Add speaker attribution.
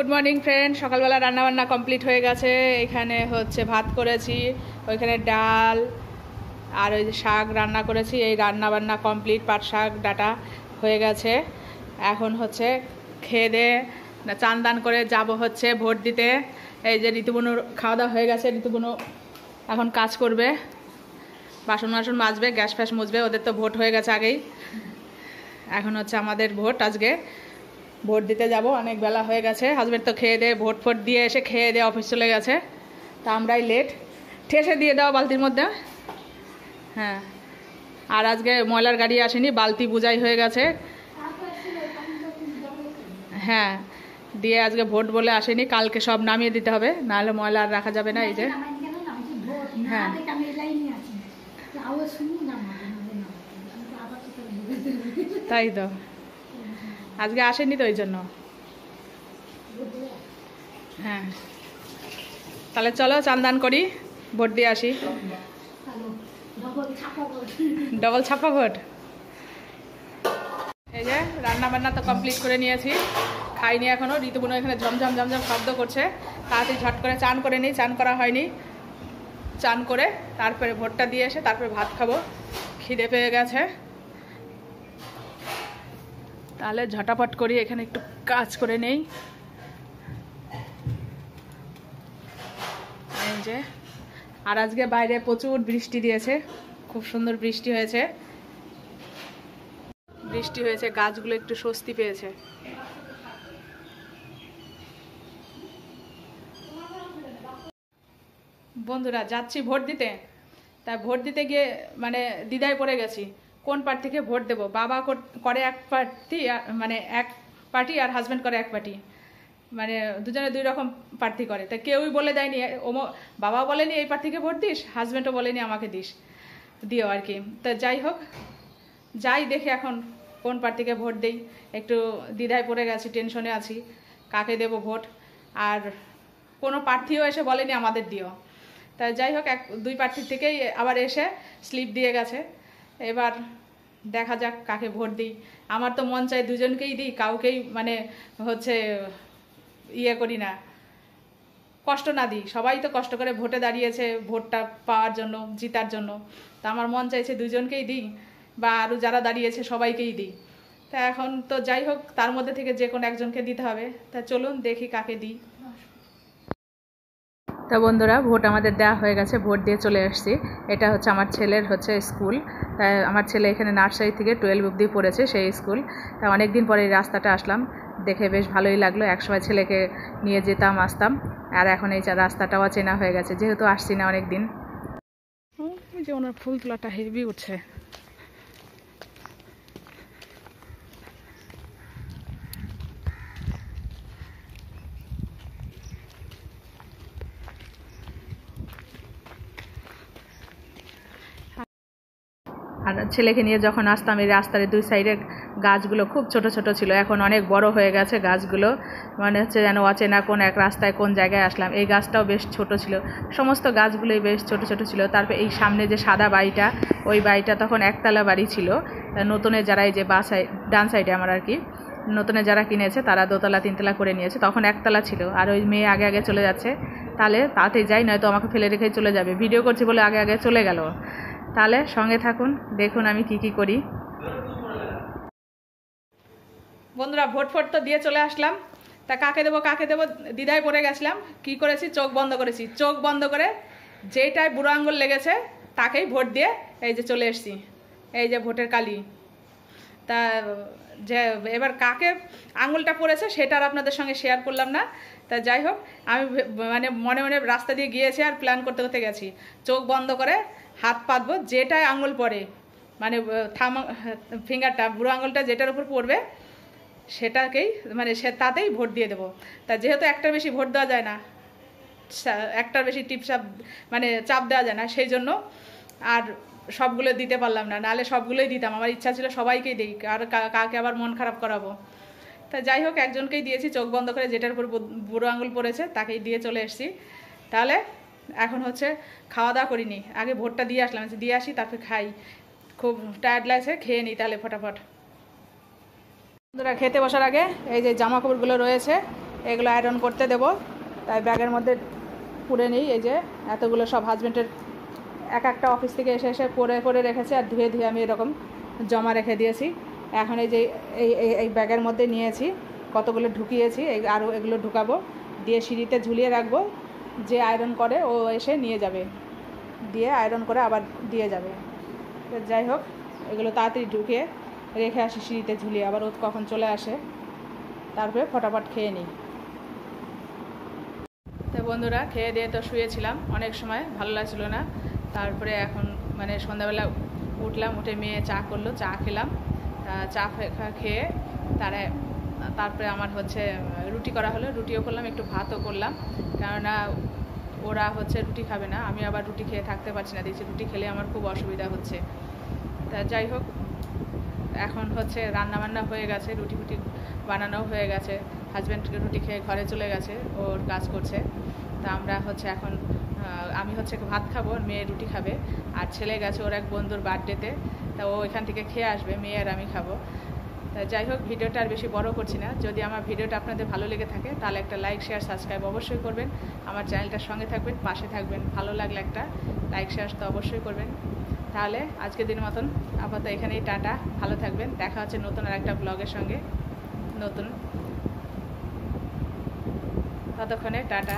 Speaker 1: Good morning friend. সকালবেলা রান্নাবান্না complete হয়ে গেছে। এখানে হচ্ছে ভাত করেছি, ওইখানে ডাল আর ওই যে শাক রান্না করেছি। এই রান্নাবান্না কমপ্লিট, পাট শাক ডাটা হয়ে গেছে। এখন হচ্ছে খেয়ে দিয়ে চান দান করে যাব হচ্ছে ভোট দিতে। এই যে ঋতুবনুর খাওয়া দাওয়া হয়ে গেছে, ঋতুবনু এখন কাজ করবে, বাসন বাসন মাজবে, গ্যাস ফ্যাস মুছবে। ওদের তো ভোট হয়ে গেছে আগেই। এখন হচ্ছে আমাদের ভোট, আজকে ভোট দিতে যাব। অনেক বেলা হয়ে গেছে। হাজব্যান্ড তো খেয়ে দিয়ে ভোট ফোট দিয়ে এসে খেয়ে দিয়ে অফিস চলে গেছে, তা আমরাই লেট। ঠেসে দিয়ে দাও বালতির মধ্যে। হ্যাঁ, আর আজকে ময়লার গাড়ি আসেনি, বালতি বুঝাই হয়ে গেছে। হ্যাঁ, দিয়ে আজকে ভোট বলে আসেনি, কালকে সব নামিয়ে দিতে হবে, নাহলে ময়লা আর রাখা যাবে না। এই যে হ্যাঁ, তাই তো আজকে আসেনি তো ওই জন্য। হ্যাঁ, তাহলে চলো চান দান করি, ভোট দিয়ে আসি। ডবল ছাপ্পা ভোট। এই যে রান্না বান্না তো কমপ্লিট করে নিয়েছি, খাইনি এখনো। ঋতুবনু এখানে ঝমঝম ঝমঝম শব্দ করছে, তাড়াতাড়ি ঝট করে চান করে নিই। চান করা হয়নি, চান করে তারপরে ভোটটা দিয়ে এসে তারপরে ভাত খাবো, খিদে পেয়ে গেছে। তাহলে ঝটাপট করি, এখানে একটু কাজ করে নেই। এই যে, আর আজকে বাইরে প্রচুর বৃষ্টি দিয়েছে, খুব সুন্দর বৃষ্টি হয়েছে। বৃষ্টি হয়েছে, গাছগুলো একটু স্বস্তি পেয়েছে। বন্ধুরা যাচ্ছি ভোট দিতে। তাই ভোট দিতে গিয়ে মানে দ্বিধায় পড়ে গেছি, কোন প্রার্থীকে ভোট দেব। বাবা করে এক প্রার্থী, মানে এক পার্টি, আর হাজব্যান্ড করে এক পার্টি, মানে দুজনে দুই রকম প্রার্থী করে। তা কেউই বলে দেয়নি, বাবা বলেনি এই প্রার্থীকে ভোট দিস, হাজব্যান্ডও বলেনি আমাকে দিও আর কি। তা যাই হোক, যাই দেখি এখন কোন প্রার্থীকে ভোট দেই। একটু দ্বিধায় পড়ে গেছি, টেনশনে আছি কাকে দেব ভোট। আর কোনো প্রার্থীও এসে বলেনি আমাদের দিও। তা যাই হোক, দুই প্রার্থীর থেকেই আবার এসে স্লিপ দিয়ে গেছে। এবার দেখা যাক কাকে ভোট দিই। আমার তো মন চাই দুজনকেই দিই, কাউকেই মানে হচ্ছে ইয়ে করি না, কষ্ট না দিই। সবাই তো কষ্ট করে ভোটে দাঁড়িয়েছে ভোটটা পাওয়ার জন্য, জিতার জন্য। তা আমার মন চাইছে দুজনকেই দিই, বা আরও যারা দাঁড়িয়েছে সবাইকেই দিই। তা এখন তো যাই হোক, তার মধ্যে থেকে যে কোনো একজনকে দিতে হবে। তা চলুন দেখি কাকে দিই। তা বন্ধুরা, ভোট আমাদের দেওয়া হয়ে গেছে, ভোট দিয়ে চলে এসেছি। এটা হচ্ছে আমার ছেলের হচ্ছে স্কুল। তাই আমার ছেলে এখানে নার্সারি থেকে 12 অবধি পড়েছে, সেই স্কুল। তা অনেক দিন পরে এই রাস্তাটা আসলাম, দেখে বেশ ভালোই লাগলো। একসময় ছেলেকে নিয়ে যেতাম আসতাম, আর এখন এই রাস্তাটাও চেনা হয়ে গেছে, যেহেতু আসছি না অনেক দিন। ওই যে ওনার ফুল তোলাটা হেভি উঠছে। আর ছেলেকে নিয়ে যখন আসতাম, এই রাস্তার দুই সাইডের গাছগুলো খুব ছোট ছোট ছিল, এখন অনেক বড় হয়ে গেছে গাছগুলো। মনে হচ্ছে যেন অচেনা কোন এক রাস্তায় কোন জায়গায় আসলাম। এই গাছটাও বেশ ছোট ছিল, সমস্ত গাছগুলোই বেশ ছোট ছোট ছিল। তারপর এই সামনে যে সাদা বাড়িটা, ওই বাড়িটা তখন একতলা বাড়ি ছিল। নতুনে যারা, এই যে ডান সাইডে আমার আর কি, নতুনে যারা কিনেছে তারা দোতলা তিনতলা করে নিয়েছে, তখন একতলা ছিল। আর ওই মেয়ে আগে আগে চলে যাচ্ছে, তাহলে তাতে যাই, নয়তো আমাকে ফেলে রেখেই চলে যাবে। ভিডিও করছি বলে আগে আগে চলে গেল। তাহলে সঙ্গে থাকুন, দেখুন আমি কি করি। বন্ধুরা, ভোট তো দিয়ে চলে আসলাম। তা কাকে দেবো দ্বিধায় পড়ে গেছিলাম। কি করেছি, চোখ বন্ধ করেছি। চোখ বন্ধ করে যেটাই বুড়ো আঙুল লেগেছে তাকেই ভোট দিয়ে এই যে চলে এসেছি। এই যে ভোটের কালি। তা যে এবার কাকে আঙুলটা পড়েছে সেটা আর আপনাদের সঙ্গে শেয়ার করলাম না। তা যাই হোক, আমি মানে মনে মনে রাস্তা দিয়ে গিয়েছি, আর প্ল্যান করতে করতে গেছি। চোখ বন্ধ করে হাত পাতবো, যেটাই আঙুল পড়ে, মানে ফিঙ্গারটা, বুড়ো আঙুলটা যেটার উপর পড়বে সেটাকেই, মানে তাতেই ভোট দিয়ে দেবো। তা যেহেতু একটার বেশি ভোট দেওয়া যায় না, একটার বেশি মানে চাপ দেওয়া যায় না, সেই জন্য আর সবগুলো দিতে পারলাম না, নাহলে সবগুলোই দিতাম। আমার ইচ্ছা ছিল সবাইকেই দিই, আর কাকে আবার মন খারাপ করাবো। তা যাই হোক, একজনকেই দিয়েছি চোখ বন্ধ করে, যেটার উপর বুড়ো আঙুল পড়েছে তাকেই দিয়ে চলে এসেছি। তাহলে এখন হচ্ছে খাওয়া দাওয়া করিনি, আগে ভোটটা দিয়ে আসলাম, দিয়ে আসি তারপর খাই। খুব টায়ার্ড লাগছে, খেয়ে নিই তাহলে ফটাফট। বন্ধুরা, খেতে বসার আগে এই যে জামা কাপড়গুলো রয়েছে, এগুলো আয়রন করতে দেবো, তাই ব্যাগের মধ্যে পুরে নিই। এই যে এতগুলো সব হাজব্যান্ডের এক একটা অফিস থেকে এসে এসে পরে রেখেছে, আর ধুয়ে ধুয়ে আমি এরকম জমা রেখে দিয়েছি। এখন এই যে এই ব্যাগের মধ্যে নিয়েছি, কতগুলো ঢুকিয়েছি, আরও এগুলো ঢুকাবো, দিয়ে সিঁড়িতে ঝুলিয়ে রাখবো। যে আয়রন করে ও এসে নিয়ে যাবে, দিয়ে আয়রন করে আবার দিয়ে যাবে। তো যাই হোক, এগুলো তাড়াতাড়ি ঢুকিয়ে রেখে আসি সিঁড়িতে ঝুলিয়ে, আবার ও কখন চলে আসে, তারপরে ফটাফট খেয়ে নিই। তো বন্ধুরা, খেয়ে দিয়ে তো শুয়েছিলাম অনেক সময়, ভালো লাগছিল না। তারপরে এখন মানে সন্ধ্যাবেলা উঠলাম, উঠে মেয়ে চা করলো, চা খেলাম। চা খেয়ে তারপরে আমার হচ্ছে রুটি করা হলো, রুটিও করলাম, একটু ভাতও করলাম। কেননা ওরা হচ্ছে রুটি খাবে না, আমি আবার রুটি খেয়ে থাকতে পারছি না, দেখছি রুটি খেলে আমার খুব অসুবিধা হচ্ছে। তা যাই হোক, এখন হচ্ছে রান্নাবান্না হয়ে গেছে, রুটি ফুটি বানানোও হয়ে গেছে। হাজব্যান্ড রুটি খেয়ে ঘরে চলে গেছে, ওর কাজ করছে। তা আমরা হচ্ছে এখন আমি হচ্ছে ভাত খাবো, মেয়ে রুটি খাবে, আর ছেলে গেছে ওর এক বন্ধুর বার্থডেতে, তা ও এখান থেকে খেয়ে আসবে, মেয়ে আর আমি খাবো। তা যাই হোক, ভিডিওটা আর বেশি বড় করছি না। যদি আমার ভিডিওটা আপনাদের ভালো লেগে থাকে তাহলে একটা লাইক, শেয়ার, সাবস্ক্রাইব অবশ্যই করবেন। আমার চ্যানেলটার সঙ্গে থাকবেন, পাশে থাকবেন। ভালো লাগলে একটা লাইক, শেয়ার তো অবশ্যই করবেন। তাহলে আজকের দিনের মতন আপাতত এখানেই টাটা, ভালো থাকবেন। দেখা হচ্ছে নতুন আর একটা ব্লগের সঙ্গে, ততক্ষণে টাটা।